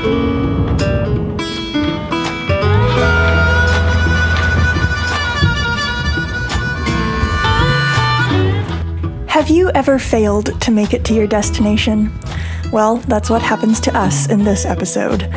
Have you ever failed to make it to your destination? Well, that's what happens to us in this episode.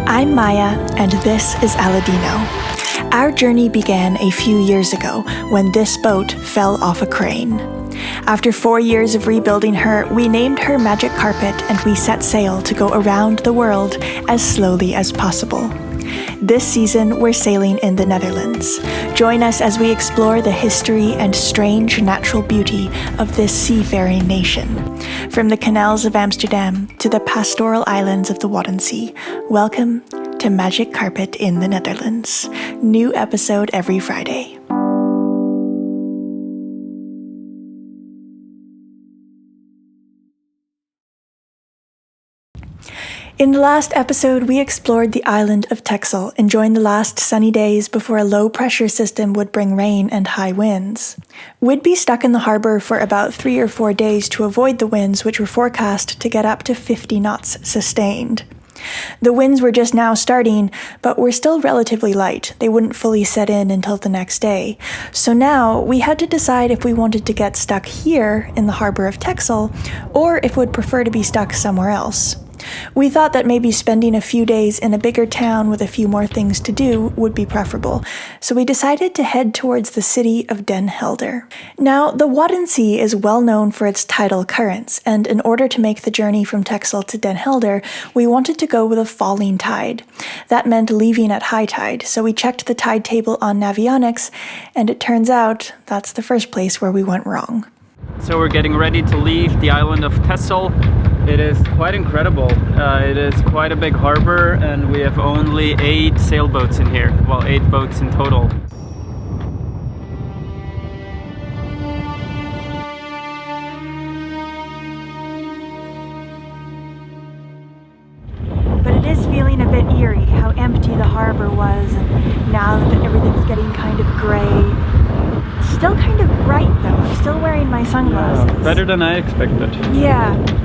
I'm Maya, and this is Aladino. Our journey began a few years ago when this boat fell off a crane. After 4 years of rebuilding her, we named her Magic Carpet and we set sail to go around the world as slowly as possible. This season, we're sailing in the Netherlands. Join us as we explore the history and strange natural beauty of this seafaring nation. From the canals of Amsterdam to the pastoral islands of the Waddenzee, welcome to Magic Carpet in the Netherlands. New episode every Friday. In the last episode, we explored the island of Texel, enjoying the last sunny days before a low-pressure system would bring rain and high winds. We'd be stuck in the harbor for about 3 or 4 days to avoid the winds, which were forecast to get up to 50 knots sustained. The winds were just now starting, but were still relatively light. They wouldn't fully set in until the next day. So now we had to decide if we wanted to get stuck here in the harbor of Texel, or if we'd prefer to be stuck somewhere else. We thought that maybe spending a few days in a bigger town with a few more things to do would be preferable, so we decided to head towards the city of Den Helder. Now, the Waddenzee is well known for its tidal currents, and in order to make the journey from Texel to Den Helder, we wanted to go with a falling tide. That meant leaving at high tide, so we checked the tide table on Navigational, and it turns out that's the first place where we went wrong. So we're getting ready to leave the island of Texel. It is quite incredible. It is quite a big harbor and we have only 8 sailboats in here. Well, 8 boats in total. But it is feeling a bit eerie how empty the harbor was, and now that everything's getting kind of gray. Still kind of bright though. I'm still wearing my sunglasses. Yeah, better than I expected. Yeah.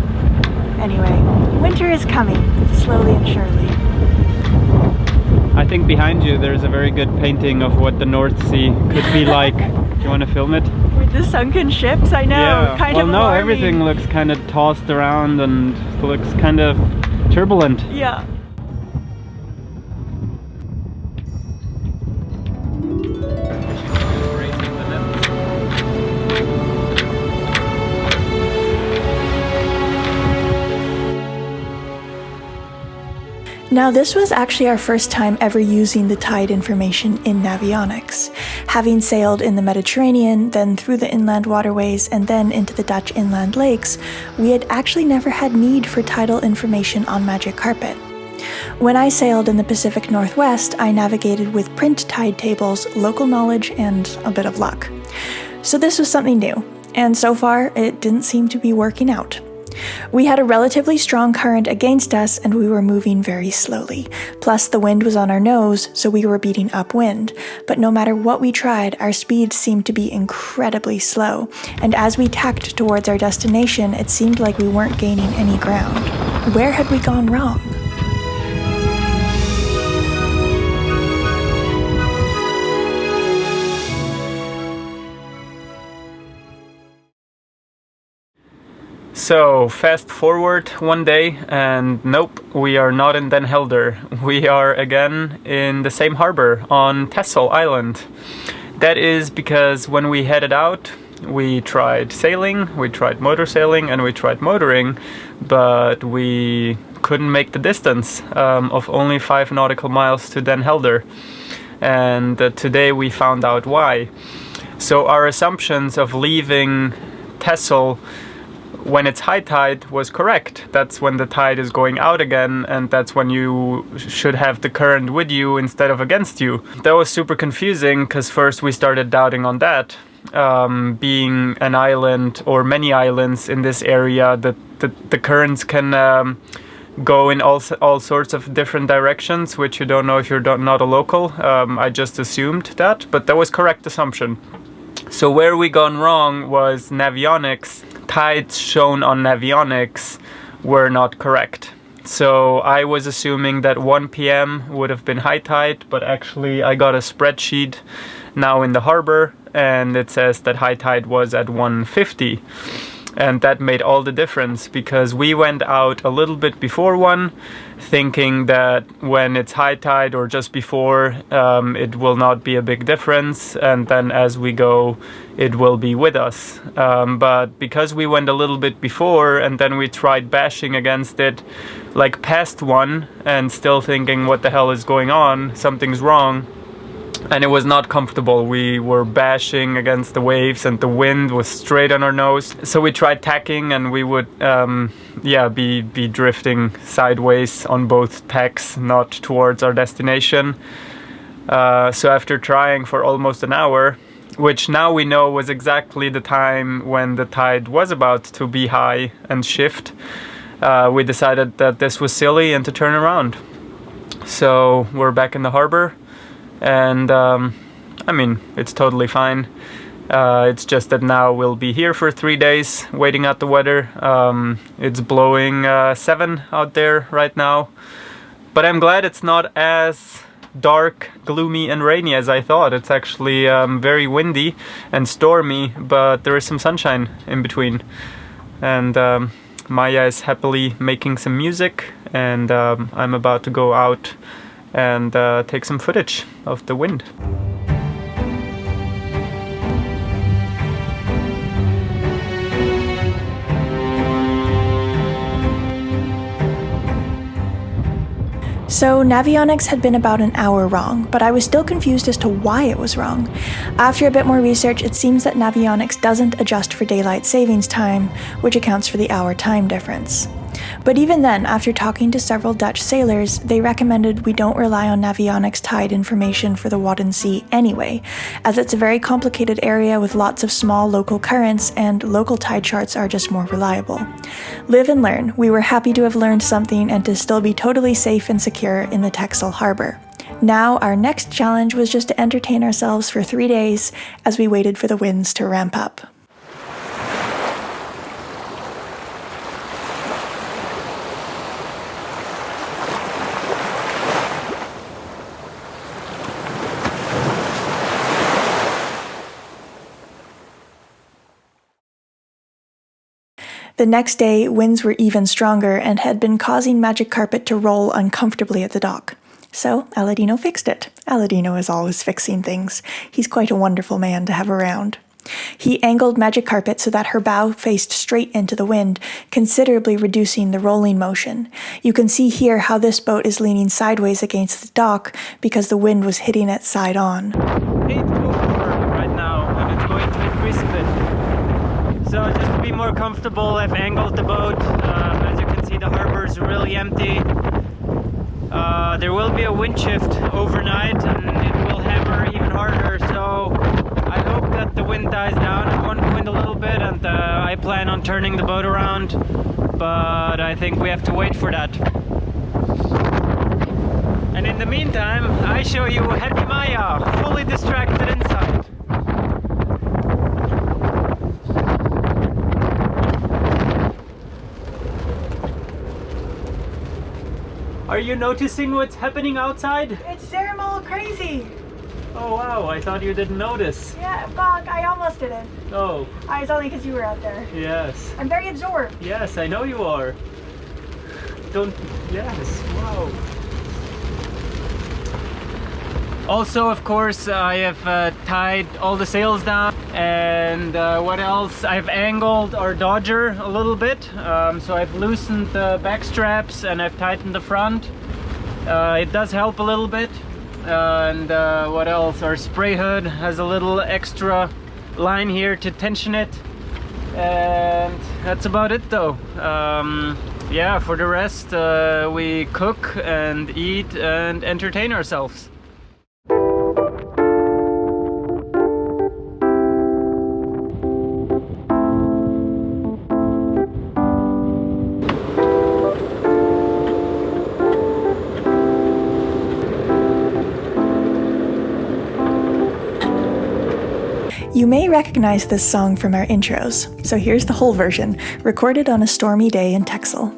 Anyway, winter is coming, slowly and surely. I think behind you there's a very good painting of what the North Sea could be like. Do you want to film it? With the sunken ships, I know. Yeah. Kind well, of no, alarming. everything looks kind of tossed around and looks kind of turbulent. Yeah. Now, this was actually our first time ever using the tide information in Navionics. Having sailed in the Mediterranean, then through the inland waterways, and then into the Dutch inland lakes, we had actually never had need for tidal information on Magic Carpet. When I sailed in the Pacific Northwest, I navigated with print tide tables, local knowledge, and a bit of luck. So this was something new, and so far it didn't seem to be working out. We had a relatively strong current against us and we were moving very slowly. Plus the wind was on our nose, so we were beating upwind. But no matter what we tried, our speed seemed to be incredibly slow. And as we tacked towards our destination, it seemed like we weren't gaining any ground. Where had we gone wrong? So, fast forward one day and nope, we are not in Den Helder. We are again in the same harbor on Texel Island. That is because when we headed out, we tried sailing, we tried motor sailing, and we tried motoring, but we couldn't make the distance of only 5 nautical miles to Den Helder. And today we found out why. So our assumptions of leaving Texel when it's high tide was correct. That's when the tide is going out again, and that's when you should have the current with you instead of against you. That was super confusing because first we started doubting on that, being an island or many islands in this area, the currents can go in all sorts of different directions, which you don't know if you're not a local. I just assumed that, but that was correct assumption. So where we gone wrong was Navionics. Tides shown on Navionics were not correct. So I was assuming that 1 p.m. would have been high tide, but actually I got a spreadsheet now in the harbor and it says that high tide was at 1:50. And that made all the difference, because we went out a little bit before 1, thinking that when it's high tide or just before, it will not be a big difference, and then as we go it will be with us. But because we went a little bit before and then we tried bashing against it like past 1 and still thinking what the hell is going on, something's wrong. And it was not comfortable. We were bashing against the waves and the wind was straight on our nose. So we tried tacking and we would be drifting sideways on both tacks, not towards our destination. So after trying for almost an hour, which now we know was exactly the time when the tide was about to be high and shift, we decided that this was silly and to turn around. So we're back in the harbor. And I mean, it's totally fine. It's just that now we'll be here for 3 days waiting out the weather. It's blowing 7 out there right now. But I'm glad it's not as dark, gloomy and rainy as I thought. It's actually very windy and stormy, but there is some sunshine in between. And Maya is happily making some music, and I'm about to go out and take some footage of the wind. So Navionics had been about an hour wrong, but I was still confused as to why it was wrong. After a bit more research, it seems that Navionics doesn't adjust for daylight savings time, which accounts for the hour time difference. But even then, after talking to several Dutch sailors, they recommended we don't rely on Navionics tide information for the Wadden Sea anyway, as it's a very complicated area with lots of small local currents, and local tide charts are just more reliable. Live and learn. We were happy to have learned something and to still be totally safe and secure in the Texel harbor. Now our next challenge was just to entertain ourselves for 3 days as we waited for the winds to ramp up. The next day, winds were even stronger and had been causing Magic Carpet to roll uncomfortably at the dock. So Aladino fixed it. Aladino is always fixing things. He's quite a wonderful man to have around. He angled Magic Carpet so that her bow faced straight into the wind, considerably reducing the rolling motion. You can see here how this boat is leaning sideways against the dock because the wind was hitting it side on. 8 over right now, and it's going to increase a bit. So just to be more comfortable, I've angled the boat. As you can see, the harbor is really empty. There will be a wind shift overnight and it will hammer even harder, so I hope that the wind dies down at one point a little bit, and I plan on turning the boat around, but I think we have to wait for that. And in the meantime, I show you Happy Maya, fully distracted inside. Are you noticing what's happening outside? It's thermal crazy! Oh wow, I thought you didn't notice. Yeah, fuck, I almost didn't. Oh. It's only because you were out there. Yes. I'm very absorbed. Yes, I know you are. Yes, wow. Also, of course, I have tied all the sails down, and what else? I've angled our Dodger a little bit, so I've loosened the back straps and I've tightened the front. It does help a little bit. And what else? Our spray hood has a little extra line here to tension it, and that's about it though. Yeah, for the rest, we cook and eat and entertain ourselves. You may recognize this song from our intros, so here's the whole version, recorded on a stormy day in Texel.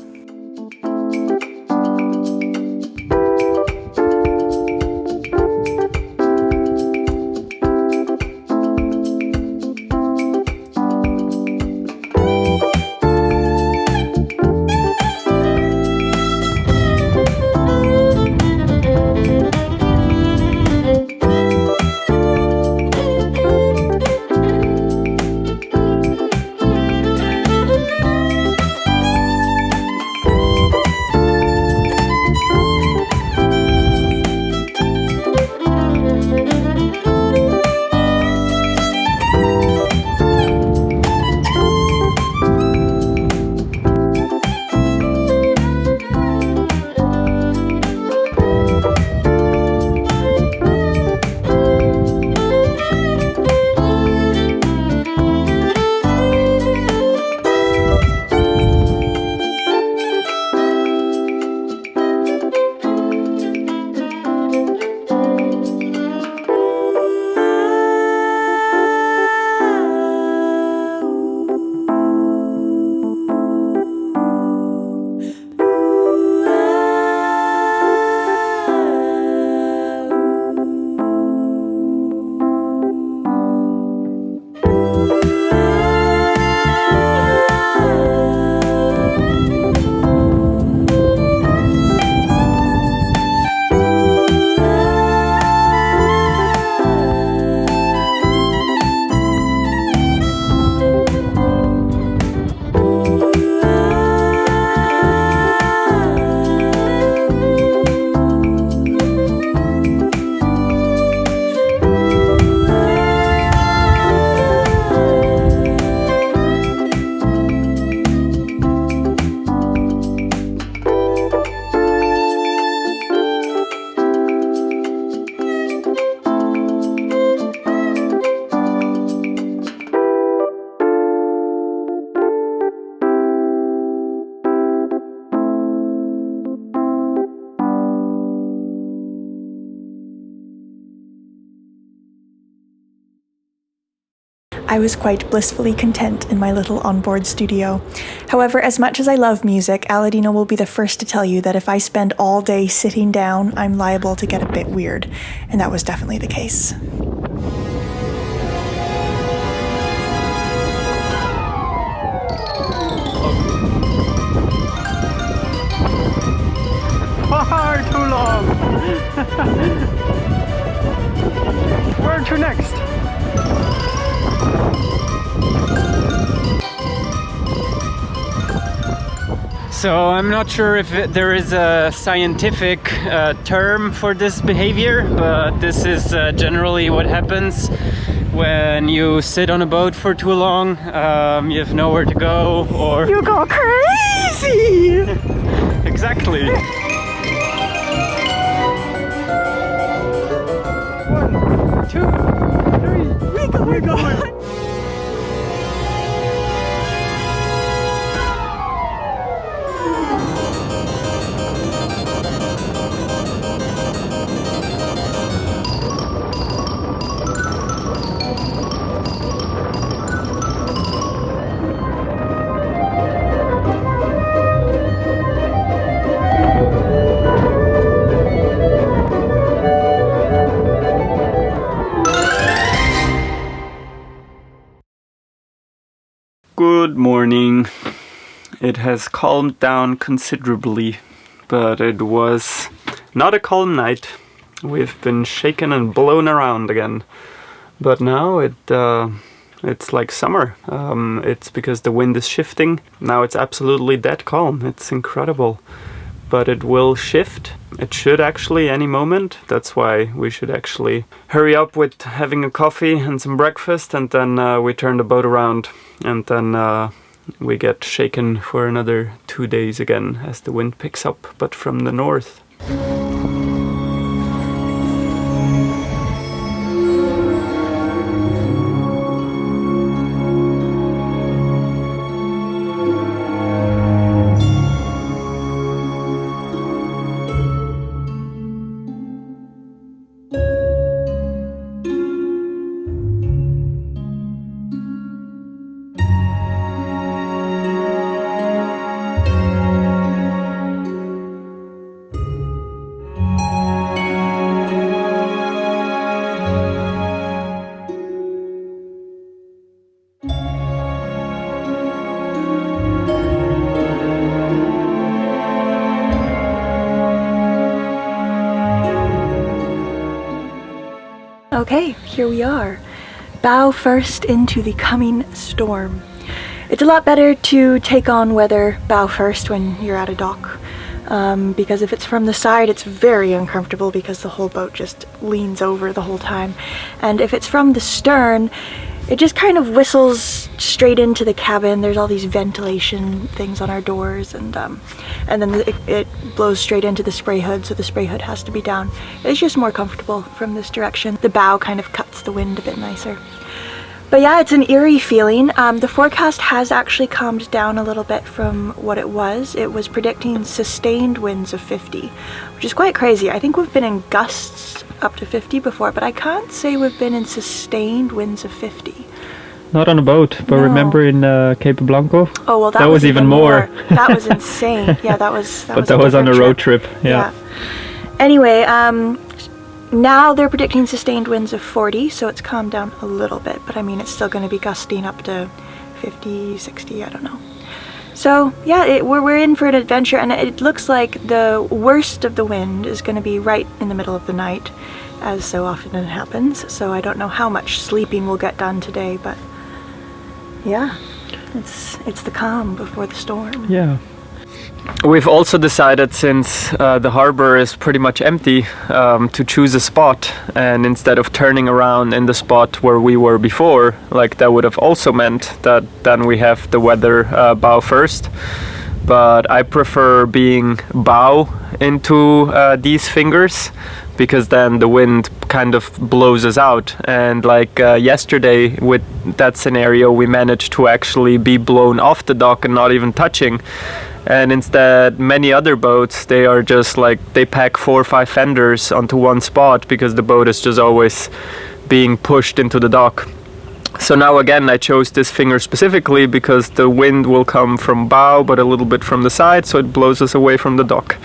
I was quite blissfully content in my little onboard studio. However, as much as I love music, Aladino will be the first to tell you that if I spend all day sitting down, I'm liable to get a bit weird, and that was definitely the case. Far too long! Where to next? So I'm not sure if there is a scientific term for this behavior, but this is generally what happens when you sit on a boat for too long. You have nowhere to go, or You go crazy! exactly. 1, 2, 3. We go. Good morning. It has calmed down considerably, but it was not a calm night. We've been shaken and blown around again, but now it's like summer. It's because the wind is shifting. Now it's absolutely dead calm. It's incredible, but it will shift. It should actually any moment. That's why we should actually hurry up with having a coffee and some breakfast, and then we turn the boat around, and then we get shaken for another 2 days again as the wind picks up, but from the north. Okay, here we are. Bow first into the coming storm. It's a lot better to take on weather bow first when you're at a dock, because if it's from the side, it's very uncomfortable because the whole boat just leans over the whole time. And if it's from the stern, it just kind of whistles straight into the cabin. There's all these ventilation things on our doors, and then it blows straight into the spray hood, so the spray hood has to be down. It's just more comfortable from this direction. The bow kind of cuts the wind a bit nicer. But yeah, it's an eerie feeling. The forecast has actually calmed down a little bit from what it was. It was predicting sustained winds of 50, which is quite crazy. I think we've been in gusts up to 50 before, but I can't say we've been in sustained winds of 50. Not on a boat, but No. remember in Cape Blanco? Oh, well, that was even more. That was insane. Yeah, that was But that was on a road trip, yeah. Anyway, now they're predicting sustained winds of 40, so it's calmed down a little bit, but I mean, it's still going to be gusting up to 50, 60, I don't know. So yeah, we're in for an adventure, and it looks like the worst of the wind is going to be right in the middle of the night, as so often it happens. So I don't know how much sleeping we'll get done today, but yeah, it's the calm before the storm. Yeah. We've also decided, since the harbor is pretty much empty, to choose a spot, and instead of turning around in the spot where we were before, like that would have also meant that then we have the weather bow first. But I prefer being bow into these fingers, because then the wind kind of blows us out. And like yesterday with that scenario, we managed to actually be blown off the dock and not even touching. And instead, many other boats, they are just like, they pack 4 or 5 fenders onto one spot because the boat is just always being pushed into the dock. So now again, I chose this finger specifically because the wind will come from bow, but a little bit from the side, so it blows us away from the dock.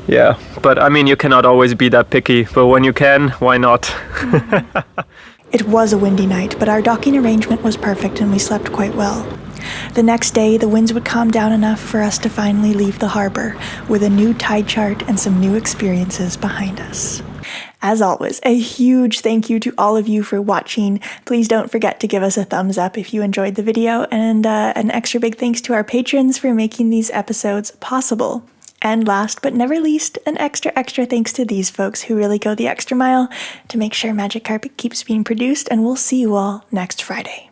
Yeah, but I mean, you cannot always be that picky, but when you can, why not? It was a windy night, but our docking arrangement was perfect and we slept quite well. The next day, the winds would calm down enough for us to finally leave the harbor with a new tide chart and some new experiences behind us. As always, a huge thank you to all of you for watching. Please don't forget to give us a thumbs up if you enjoyed the video, and an extra big thanks to our patrons for making these episodes possible. And last but never least, an extra thanks to these folks who really go the extra mile to make sure Magic Carpet keeps being produced, and we'll see you all next Friday.